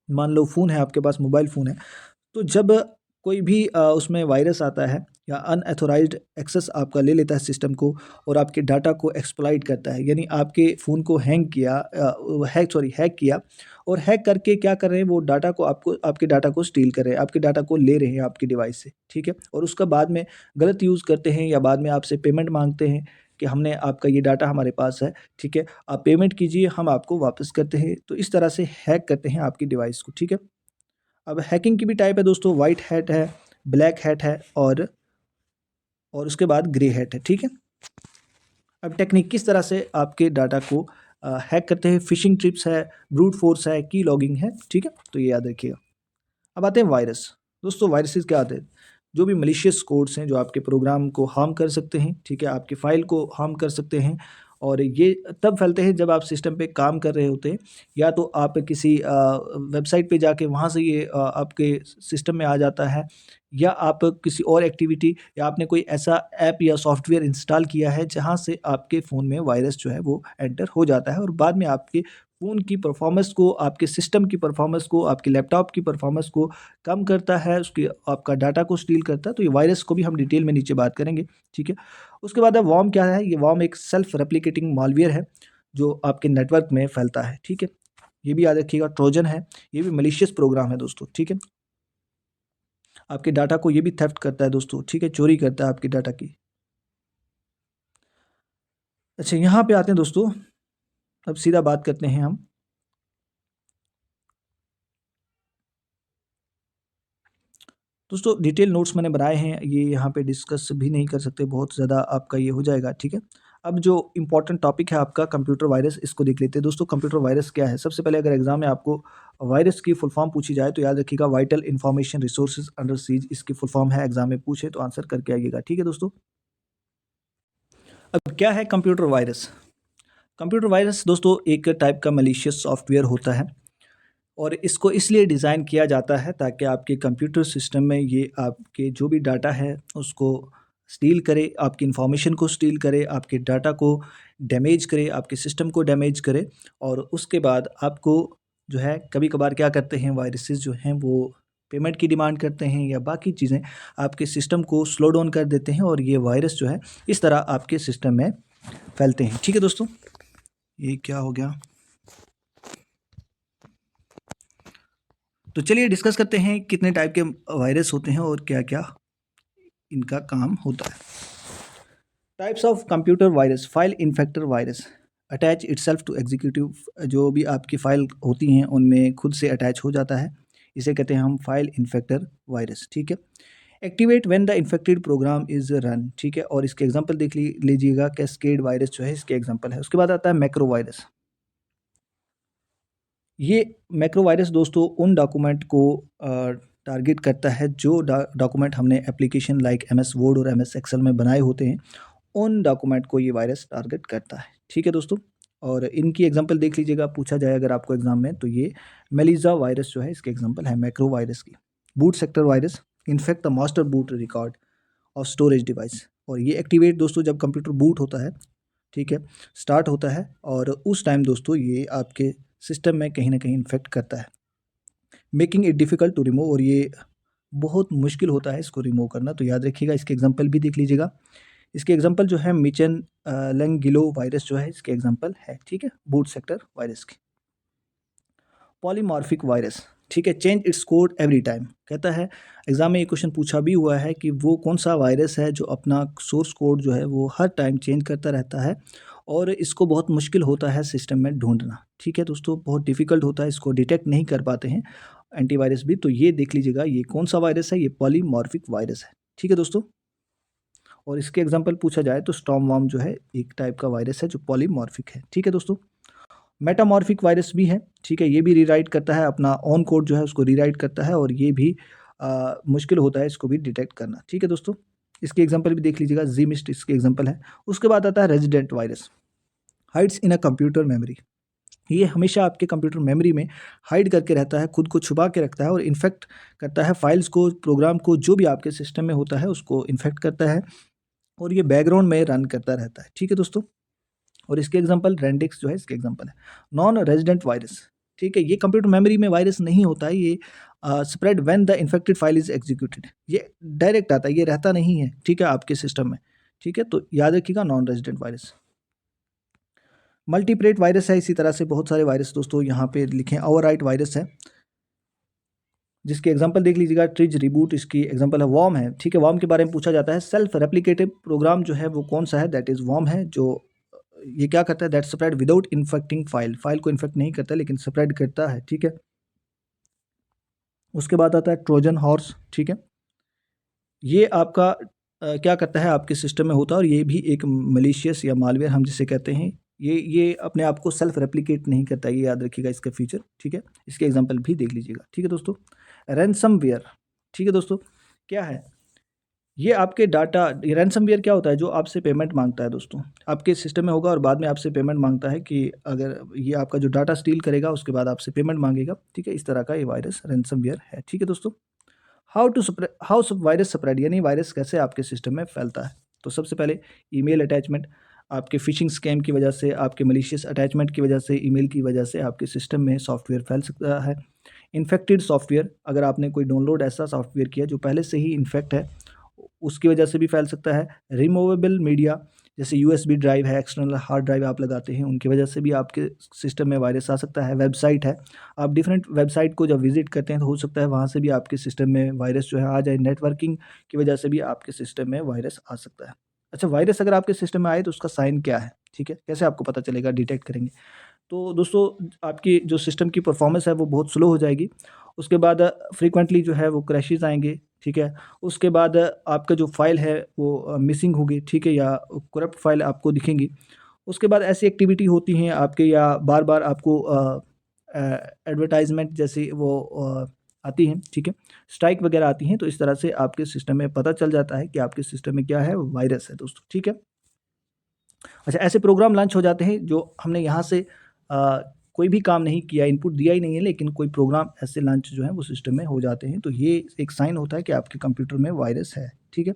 मान लो फ़ोन है, आपके पास मोबाइल फ़ोन है, तो जब कोई भी उसमें वायरस आता है या अनऑथोराइज्ड एक्सेस आपका ले लेता है सिस्टम को और आपके डाटा को एक्सप्लॉइट करता है, यानी आपके फ़ोन को हैक किया और हैक करके क्या कर रहे हैं, वो डाटा को आपके डाटा को स्टील कर रहे हैं, आपके डाटा को ले रहे हैं आपके डिवाइस से, ठीक है? और उसका बाद में गलत यूज़ करते हैं या बाद में आपसे पेमेंट माँगते हैं कि हमने आपका ये डाटा हमारे पास है, ठीक है? आप पेमेंट कीजिए, हम आपको वापस करते हैं। तो इस तरह से हैक करते हैं आपकी डिवाइस को, ठीक है? अब हैकिंग की भी टाइप है दोस्तों, व्हाइट हैट है, ब्लैक हैट है और उसके बाद ग्रे हैट है, ठीक है? अब टेक्निक किस तरह से आपके डाटा को हैक करते हैं, फिशिंग ट्रिप्स है, ब्रूट फोर्स है, की लॉगिंग है, ठीक है? तो ये याद रखिएगा। अब आते हैं वायरस। दोस्तों वायरसेस क्या आते हैं? जो भी मलिशियस कोड्स हैं जो आपके प्रोग्राम को हार्म कर सकते हैं, ठीक है? आपकी फ़ाइल को हार्म कर सकते हैं और ये तब फैलते हैं जब आप सिस्टम पे काम कर रहे होते हैं या तो आप किसी वेबसाइट पे जाके वहाँ से ये आपके सिस्टम में आ जाता है या आप किसी और एक्टिविटी या आपने कोई ऐसा ऐप या सॉफ्टवेयर इंस्टॉल किया है जहाँ से आपके फ़ोन में वायरस जो है वो एंटर हो जाता है और बाद में आपके फ़ोन की परफ़ॉर्मेंस को, आपके सिस्टम की परफ़ॉर्मेंस को, आपके लैपटॉप की परफ़ॉर्मेंस को कम करता है, उसकी आपका डाटा को स्टील करता है। तो ये वायरस को भी हम डिटेल में नीचे बात करेंगे, ठीक है? उसके बाद है वर्म क्या है? ये वर्म एक सेल्फ रेप्लिकेटिंग मालवेयर है, जो आपके नेटवर्क में फैलता है, ठीक है? ये भी याद रखिएगा। ट्रोजन है, ये भी मैलिशियस प्रोग्राम है दोस्तों, ठीक है? आपके डाटा को ये भी थेफ्ट करता है दोस्तों, ठीक है? चोरी करता है आपके डाटा की। अच्छा, यहाँ पे आते हैं दोस्तों, अब सीधा बात करते हैं हम दोस्तों डिटेल नोट्स मैंने बनाए हैं, ये यहाँ पे डिस्कस भी नहीं कर सकते, बहुत ज़्यादा आपका ये हो जाएगा, ठीक है? अब जो इम्पोर्टेंट टॉपिक है आपका कंप्यूटर वायरस, इसको देख लेते हैं। दोस्तों कंप्यूटर वायरस क्या है? सबसे पहले अगर एग्ज़ाम में आपको वायरस की फुल फॉर्म पूछी जाए तो याद रखिएगा vital information resources under seize इसकी फुल फॉर्म है, एग्ज़ाम में पूछे तो आंसर करके आइएगा, ठीक है दोस्तों? अब क्या है कंप्यूटर वायरस? कंप्यूटर वायरस दोस्तों एक टाइप का मैलिशियस सॉफ्टवेयर होता है और इसको इसलिए डिज़ाइन किया जाता है ताकि आपके कंप्यूटर सिस्टम में ये आपके जो भी डाटा है उसको स्टील करे, आपकी इन्फॉर्मेशन को स्टील करे, आपके डाटा को डैमेज करे, आपके सिस्टम को डैमेज करे और उसके बाद आपको जो है कभी-कभार क्या करते हैं वायरसेस जो हैं वो पेमेंट की डिमांड करते हैं या बाकी चीज़ें आपके सिस्टम को स्लो डाउन कर देते हैं और ये वायरस जो है इस तरह आपके सिस्टम में फैलते हैं। ठीक है दोस्तों? ये क्या हो गया? तो चलिए डिस्कस करते हैं कितने टाइप के वायरस होते हैं और क्या-क्या इनका काम होता है। Types of computer virus, file infector virus attach itself to executive, जो भी आपकी फाइल होती हैं उनमें खुद से अटैच हो जाता है, इसे कहते हैं हम फाइल इन्फेक्टर वायरस, ठीक है? Activate when the infected program is run, ठीक है? और इसके एग्जांपल देख लीजिएगा, कैस्केड वायरस जो है इसके एग्जांपल है। उसके बाद आता है मैक्रो वायरस। ये मैक्रो वायरस दोस्तों उन डॉक्यूमेंट को टारगेट करता है जो डॉक्यूमेंट हमने एप्लीकेशन लाइक एमएस वर्ड और एमएस एक्सेल में बनाए होते हैं, उन डॉक्यूमेंट को ये वायरस टारगेट करता है, ठीक है दोस्तों? और इनकी एग्जांपल देख लीजिएगा, पूछा जाए अगर आपको एग्जाम में तो ये मेलिसा वायरस जो है इसके एग्जांपल है मैक्रो वायरस की। Boot sector virus infect the master boot record और स्टोरेज डिवाइस, और ये एक्टिवेट दोस्तों जब कंप्यूटर बूट होता है, ठीक है, स्टार्ट होता है और उस टाइम दोस्तों ये आपके सिस्टम में कहीं ना कहीं इन्फेक्ट करता है, making it difficult to remove, और ये बहुत मुश्किल होता है इसको रिमूव करना। तो याद रखिएगा, इसके एग्जांपल भी देख लीजिएगा। इसके एग्जांपल जो है मिचन लेंगिलो वायरस जो है इसके एग्जांपल है, ठीक है, बूट सेक्टर वायरस की। पॉलीमॉर्फिक वायरस, ठीक है, change it's code every time, कहता है एग्जाम में ये क्वेश्चन पूछा भी हुआ है कि वो कौन सा वायरस है जो अपना सोर्स कोड जो है वो हर टाइम चेंज करता रहता है और इसको बहुत मुश्किल होता है सिस्टम में ढूंढना, ठीक है दोस्तों, बहुत डिफिकल्ट होता है, इसको डिटेक्ट नहीं कर पाते हैं एंटीवायरस भी। तो ये देख लीजिएगा ये कौन सा वायरस है, ये पॉलीमॉर्फिक वायरस है, ठीक है दोस्तों। और इसके एग्जाम्पल पूछा जाए तो स्टॉर्म वर्म जो है एक टाइप का वायरस है जो पॉलीमॉर्फिक है, ठीक है दोस्तों। मेटामॉर्फिक वायरस भी है, ठीक है, ये भी रीराइट करता है अपना ऑन कोड जो है उसको रीराइट करता है और ये भी मुश्किल होता है इसको भी डिटेक्ट करना, ठीक है दोस्तों। इसकी एग्जांपल भी देख लीजिएगा, जीमिस्ट इसकी एग्जांपल है। उसके बाद आता है resident virus, hides in a computer memory. ये हमेशा आपके कंप्यूटर मेमोरी में हाइड करके रहता है, खुद को छुपा के रखता है और इन्फेक्ट करता है फाइल्स को, प्रोग्राम को, जो भी आपके सिस्टम में होता है उसको इन्फेक्ट करता है और ये बैकग्राउंड में रन करता रहता है। ठीक है दोस्तों, और इसके एग्जांपल रेंडिक्स जो है इसके एग्जांपल है। नॉन रेजिडेंट वायरस, ठीक है, ये कंप्यूटर मेमोरी में वायरस नहीं होता है, ये spread when the infected file is executed, ये डायरेक्ट आता है, ये रहता नहीं है, ठीक है, आपके सिस्टम में। ठीक है, तो याद रखिएगा नॉन रेजिडेंट वायरस। मल्टीप्रेट वायरस है, इसी तरह से बहुत सारे वायरस दोस्तों यहाँ पे लिखे हैं। ओवरराइट वायरस है, जिसके एग्जांपल देख लीजिएगा, ट्रिज रिबूट इसकी एग्जांपल है। वॉर्म है, ठीक है, वॉर्म के बारे में पूछा जाता है। सेल्फ रेप्लिकेटिव प्रोग्राम जो है वो कौन सा है, दैट इज वॉर्म है। जो ये क्या करता है, that spread without infecting file, file को इन्फेक्ट नहीं करता लेकिन स्प्रेड करता है। ठीक है, उसके बाद आता है ट्रोजन हॉर्स। ठीक है, ये आपका क्या करता है, आपके सिस्टम में होता है और ये भी एक मलिशियस या मालवेयर हम जिसे कहते हैं, ये अपने आप को सेल्फ रेप्लिकेट नहीं करता, ये याद रखिएगा इसका फीचर। ठीक है, इसके एग्जांपल भी देख लीजिएगा। ठीक है दोस्तों, रैनसमवेयर, ठीक है दोस्तों, क्या है ये, आपके डाटा, ये रैनसमवेयर क्या होता है, जो आपसे पेमेंट मांगता है दोस्तों, आपके सिस्टम में होगा और बाद में आपसे पेमेंट मांगता है कि अगर ये आपका जो डाटा स्टील करेगा उसके बाद आपसे पेमेंट मांगेगा। ठीक है, इस तरह का ये वायरस रैनसमवेयर है। ठीक है दोस्तों, हाउ वायरस स्प्रेड, यानी वायरस कैसे आपके सिस्टम में फैलता है। तो सबसे पहले ईमेल अटैचमेंट, आपके फिशिंग स्कैम की वजह से, आपके मलिशियस अटैचमेंट की वजह से, ईमेल की वजह से आपके सिस्टम में सॉफ्टवेयर फैल सकता है। इन्फेक्टेड सॉफ्टवेयर, अगर आपने कोई डाउनलोड ऐसा सॉफ्टवेयर किया जो पहले से ही इन्फेक्ट है, उसकी वजह से भी फैल सकता है। रिमूवेबल मीडिया, जैसे यूएसबी ड्राइव है, एक्सटर्नल हार्ड ड्राइव आप लगाते हैं, उनकी वजह से भी आपके सिस्टम में वायरस आ सकता है। वेबसाइट है, आप डिफरेंट वेबसाइट को जब विजिट करते हैं तो हो सकता है वहाँ से भी आपके सिस्टम में वायरस जो है आ जाए। नेटवर्किंग की वजह से भी आपके सिस्टम में वायरस आ सकता है। अच्छा, वायरस अगर आपके सिस्टम में आए तो उसका साइन क्या है, ठीक है, कैसे आपको पता चलेगा, डिटेक्ट करेंगे। तो दोस्तों, आपकी जो सिस्टम की परफॉर्मेंस है वो बहुत स्लो हो जाएगी। उसके बाद फ्रीक्वेंटली जो है वो क्रैशेज़ आएँगे। ठीक है, उसके बाद आपका जो फ़ाइल है वो मिसिंग होगी, ठीक है, या करप्ट फ़ाइल आपको दिखेंगी। उसके बाद ऐसी एक्टिविटी होती हैं आपके, या बार-बार आपको एडवर्टाइज़मेंट जैसी वो आती हैं, ठीक है, स्ट्राइक वगैरह आती हैं, तो इस तरह से आपके सिस्टम में पता चल जाता है कि आपके सिस्टम में क्या है, वायरस है दोस्तों। ठीक है। अच्छा, ऐसे प्रोग्राम लॉन्च हो जाते हैं जो हमने यहाँ से कोई भी काम नहीं किया, इनपुट दिया ही नहीं है, लेकिन कोई प्रोग्राम ऐसे लॉन्च जो है वो सिस्टम में हो जाते हैं, तो ये एक साइन होता है कि आपके कंप्यूटर में वायरस है। ठीक है।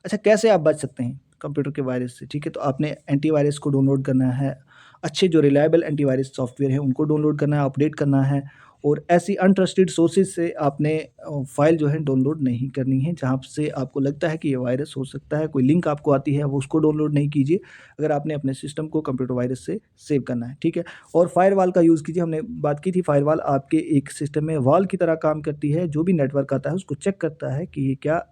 अच्छा, कैसे आप बच सकते हैं कंप्यूटर के वायरस से? ठीक है, तो आपने एंटीवायरस को डाउनलोड करना है, अच्छे जो रिलायबल एंटीवायरस सॉफ्टवेयर हैं उनको डाउनलोड करना है, अपडेट करना है, और ऐसी अनट्रस्टेड सोर्सेज से आपने फ़ाइल जो है डाउनलोड नहीं करनी है, जहाँ से आपको लगता है कि ये वायरस हो सकता है। कोई लिंक आपको आती है वो उसको डाउनलोड नहीं कीजिए, अगर आपने अपने सिस्टम को कंप्यूटर वायरस से सेव करना है। ठीक है, और फायरवॉल का यूज़ कीजिए। हमने बात की थी, फायरवॉल आपके एक सिस्टम में वॉल की तरह काम करती है, जो भी नेटवर्क आता है उसको चेक करता है कि ये क्या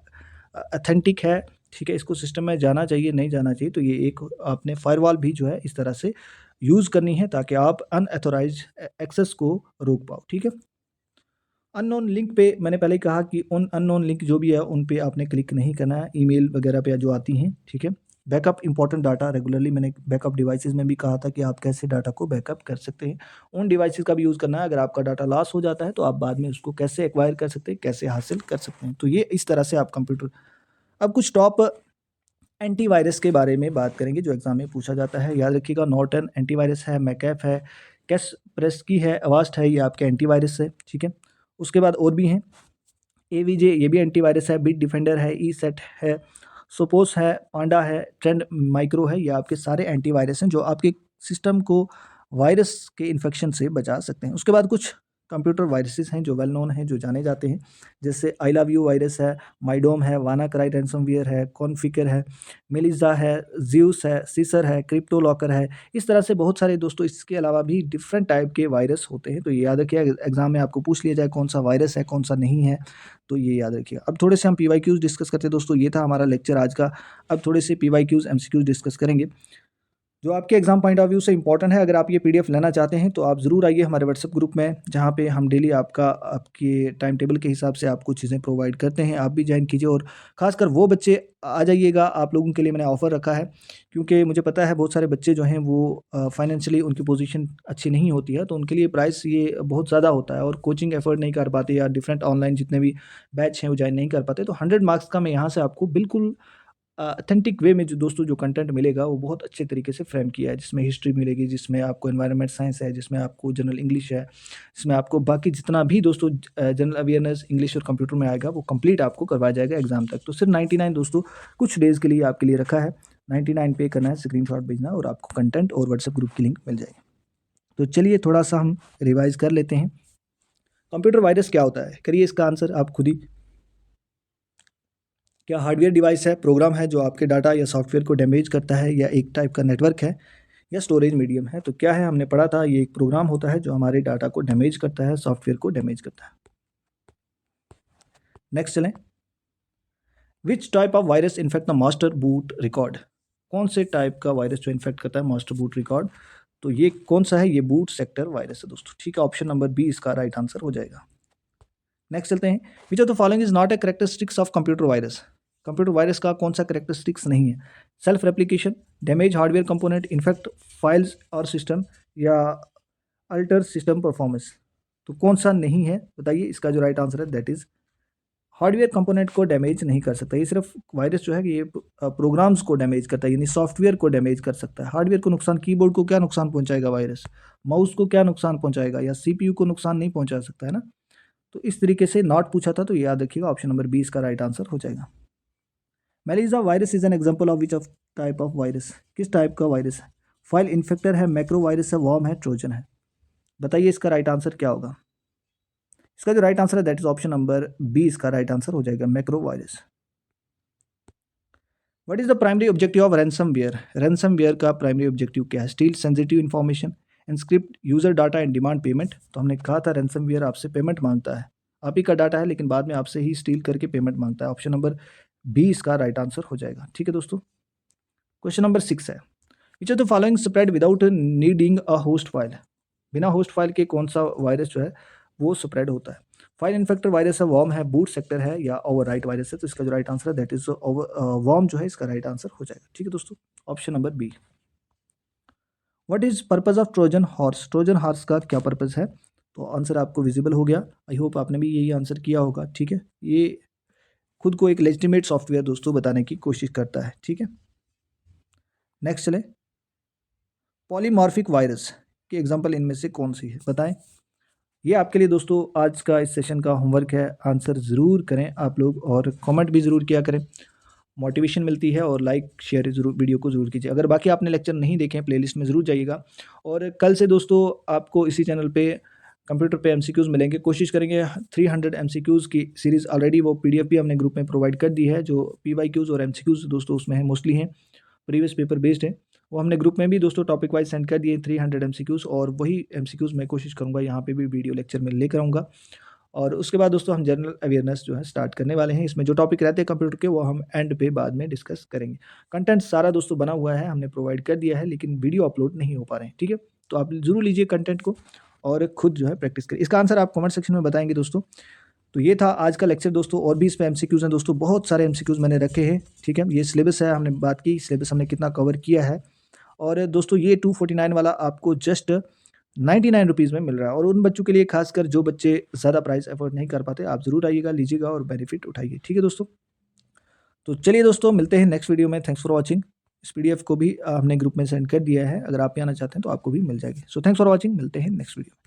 ऑथेंटिक है, ठीक है, इसको सिस्टम में जाना चाहिए, नहीं जाना चाहिए। तो ये एक आपने फायरवॉल भी जो है इस तरह से यूज़ करनी है ताकि आप अनऑथोराइज्ड एक्सेस को रोक पाओ। ठीक है। अननोन लिंक पे मैंने पहले ही कहा कि उन अननोन लिंक जो भी है उन पे आपने क्लिक नहीं करना है, ईमेल वगैरह पे जो आती हैं। ठीक है। बैकअप इंपॉर्टेंट डाटा रेगुलरली, मैंने बैकअप डिवाइसेस में भी कहा था कि आप कैसे डाटा को बैकअप कर सकते हैं, उन डिवाइसेस का भी यूज़ करना है। अगर आपका डाटा लॉस हो जाता है तो आप बाद में उसको कैसे एक्वायर कर सकते हैं, कैसे हासिल कर सकते हैं, तो ये इस तरह से आप कंप्यूटर। अब कुछ टॉप एंटीवायरस के बारे में बात करेंगे जो एग्जाम में पूछा जाता है। याद रखिएगा, नॉर्टन एंटीवायरस है, मैकैफ है, कैसपरेस्की है, अवास्ट है, ये आपके एंटीवायरस है। ठीक है। उसके बाद और भी हैं, एवीजे ये भी एंटीवायरस है, बिट डिफेंडर है, ई सेट है, सोपोस है, पांडा है, ट्रेंड माइक्रो है, ये आपके सारे एंटीवायरस हैं जो आपके सिस्टम को वायरस के इन्फेक्शन से बचा सकते हैं। उसके बाद कुछ कंप्यूटर वायरसेस हैं जो वेल नोन हैं, जो जाने जाते हैं, जैसे आई लव यू वायरस है, माइडोम है, वानाक्राई रैंसमवेयर है, कॉन्फिगर है, मेलिजा है, ज्यूस है, सीसर है, क्रिप्टो लॉकर है। इस तरह से बहुत सारे दोस्तों, इसके अलावा भी डिफरेंट टाइप के वायरस होते हैं, तो ये याद रखिए, एग्जाम में आपको पूछ लिया जाए कौन सा वायरस है कौन सा नहीं है, तो ये याद रखिए। अब थोड़े से हम पीवाईक्यूज डिस्कस करते हैं दोस्तों, ये था हमारा लेक्चर आज का। अब थोड़े से पीवाईक्यूज एमसीक्यूज डिस्कस करेंगे जो आपके एग्जाम पॉइंट ऑफ व्यू से इंपॉर्टेंट है। अगर आप ये पीडीएफ लेना चाहते हैं तो आप ज़रूर आइए हमारे व्हाट्सएप ग्रुप में, जहाँ पे हम डेली आपके टाइम टेबल के हिसाब से आपको चीज़ें प्रोवाइड करते हैं। आप भी ज्वाइन कीजिए, और ख़ासकर वो बच्चे आ जाइएगा, आप लोगों के लिए मैंने ऑफ़र रखा है, क्योंकि मुझे पता है बहुत सारे बच्चे जो हैं वो फाइनेंशियली उनकी पोजीशन अच्छी नहीं होती है, तो उनके लिए प्राइस ये बहुत ज़्यादा होता है, और कोचिंग एफर्ट नहीं कर पाते, या डिफरेंट ऑनलाइन जितने भी बैच हैं वो ज्वाइन नहीं कर पाते। तो 100 मार्क्स का मैं यहाँ से आपको बिल्कुल ऑथेंटिक वे में जो दोस्तों जो कंटेंट मिलेगा वो बहुत अच्छे तरीके से फ्रेम किया है, जिसमें हिस्ट्री मिलेगी, जिसमें आपको एनवायरनमेंट साइंस है, जिसमें आपको जनरल इंग्लिश है, जिसमें आपको बाकी जितना भी दोस्तों जनरल अवेयरनेस इंग्लिश और कंप्यूटर में आएगा वो कंप्लीट आपको करवाया जाएगा एग्जाम तक। तो सिर्फ 99 दोस्तों कुछ डेज़ के लिए आपके लिए रखा है। 99 पे करना है, स्क्रीनशॉट भेजना और आपको कंटेंट और व्हाट्सएप ग्रुप की लिंक मिल जाएगी। तो चलिए थोड़ा सा हम रिवाइज कर लेते हैं। कंप्यूटर वायरस क्या होता है? करिए इसका आंसर आप खुद ही। क्या हार्डवेयर डिवाइस है, प्रोग्राम है जो आपके डाटा या सॉफ्टवेयर को डैमेज करता है, या एक टाइप का नेटवर्क है, या स्टोरेज मीडियम है? तो क्या है, हमने पढ़ा था ये एक प्रोग्राम होता है जो हमारे डाटा को डैमेज करता है, सॉफ्टवेयर को डैमेज करता है। नेक्स्ट चलें। Which type of virus infect the master boot record? कौन से टाइप का वायरस जो इन्फेक्ट करता है मास्टर बूट रिकॉर्ड? तो ये कौन सा है? ये बूट सेक्टर वायरस है दोस्तों। ठीक है, ऑप्शन नंबर बी इसका राइट आंसर हो जाएगा। नेक्स्ट चलते हैं। विच of the following is not a characteristics of computer virus? Computer virus का कौन सा करेक्टरिस्टिक्स नहीं है? Self replication, damage hardware component, infect files और सिस्टम, या अल्टर सिस्टम परफॉर्मेंस? तो कौन सा नहीं है बताइए? इसका जो राइट आंसर है दैट इज हार्डवेयर कंपोनेंट को डैमेज नहीं कर सकता। ये सिर्फ वायरस जो है कि ये प्रोग्राम्स को डैमेज करता है, यानी सॉफ्टवेयर को डैमेज कर सकता है। हार्डवेयर को नुकसान, कीबोर्ड को क्या नुकसान पहुंचाएगा वायरस? माउस को क्या नुकसान पहुंचाएगा? या सीपीयू को नुकसान नहीं पहुंचा सकता है ना। तो इस तरीके से नॉट पूछा था, तो याद रखिएगा ऑप्शन नंबर बी इसका राइट आंसर हो जाएगा। Melissa virus is an example of which of type of virus? किस टाइप का वायरस है? फाइल इन्फेक्टर है, मैक्रो वायरस है, वर्म है, ट्रोजन है? बताइए इसका राइट आंसर क्या होगा? इसका जो राइट आंसर है that is option number B इसका राइट आंसर हो जाएगा, macro virus. What is the primary objective of ransomware? Ransomware का प्राइमरी ऑब्जेक्टिव क्या है? Steel sensitive information, encrypt user data and demand payment. तो हमने कहा था रैंसमवेयर आपसे पेमेंट मांगता है, आप ही का डाटा है लेकिन बाद में आपसे ही स्टील करके पेमेंट मांगता है। ऑप्शन नंबर बी इसका राइट आंसर हो जाएगा। ठीक है दोस्तों, क्वेश्चन नंबर 6 है। Which of the following spread without needing a host file? बिना होस्ट फाइल के कौन सा वायरस जो है वो स्प्रेड होता है? फाइल इन्फेक्टर वायरस है, वर्म है, बूट सेक्टर है, या ओवरराइट वायरस है? तो इसका जो राइट आंसर है दैट इज वर्म जो है इसका राइट आंसर हो जाएगा। ठीक है दोस्तों, option number B. What is purpose of Trojan horse? Trojan horse का क्या पर्पज है? तो आंसर आपको विजिबल हो गया। आई होप आपने भी यही आंसर किया होगा। ठीक है, ये खुद को एक लेजिटिमेट सॉफ्टवेयर दोस्तों बताने की कोशिश करता है। ठीक है, नेक्स्ट चले। पॉलीमॉर्फिक वायरस की एग्जांपल इनमें से कौन सी है बताएं? ये आपके लिए दोस्तों आज का इस सेशन का होमवर्क है। आंसर ज़रूर करें आप लोग और कमेंट भी ज़रूर किया करें, मोटिवेशन मिलती है। और लाइक शेयर ज़रूर वीडियो को ज़रूर कीजिए। अगर बाकी आपने लेक्चर नहीं देखे हैं प्लेलिस्ट में ज़रूर जाइएगा। और कल से दोस्तों आपको इसी चैनल पे कंप्यूटर पे एमसीक्यूज़ मिलेंगे। कोशिश करेंगे 300 एमसीक्यूज़ की सीरीज़, ऑलरेडी वो पीडीएफ भी हमने ग्रुप में प्रोवाइड कर दी है। जो पीवाईक्यूज़ और एमसीक्यूज़ दोस्तों उसमें है, मोस्टली हैं प्रीवियस पेपर बेस्ड है, वो हमने ग्रुप में भी दोस्तों टॉपिक वाइज सेंड कर दिए 300 एमसीक्यूज़। और वही एमसीक्यूज़ मैं कोशिश करूँगा यहाँ पे भी वीडियो लेक्चर में लेकर आऊँगा। और उसके बाद दोस्तों हम जनरल अवेयरनेस जो है स्टार्ट करने वाले हैं। इसमें जो टॉपिक रहते हैं कंप्यूटर के वो हम एंड पे बाद में डिस्कस करेंगे। कंटेंट सारा दोस्तों बना हुआ है, हमने प्रोवाइड कर दिया है, लेकिन वीडियो अपलोड नहीं हो पा रहे हैं। ठीक है, तो आप ज़रूर लीजिए कंटेंट को और खुद जो है प्रैक्टिस करिए। इसका आंसर आप कमेंट सेक्शन में बताएंगे दोस्तों। तो ये था आज का लेक्चर दोस्तों। और भी इस पे एमसीक्यूज़ हैं दोस्तों, बहुत सारे एमसीक्यूज़ मैंने रखे हैं। ठीक है, ये सिलेबस है, हमने बात की सिलेबस हमने कितना कवर किया है। और दोस्तों ये 249 वाला आपको जस्ट 99 रुपीज़ में मिल रहा है। और उन बच्चों के लिए खासकर जो बच्चे ज़्यादा प्राइस अफोर्ड नहीं कर पाते, आप ज़रूर आइएगा, लीजिएगा और बेनिफिट उठाइए। ठीक है दोस्तों, तो चलिए दोस्तों मिलते हैं नेक्स्ट वीडियो में। Thanks for watching. इस पीडीएफ को भी हमने ग्रुप में सेंड कर दिया है, अगर आप भी आना चाहते हैं तो आपको भी मिल जाएगी। सो थैंक्स फॉर वॉचिंग, मिलते हैं नेक्स्ट वीडियो में।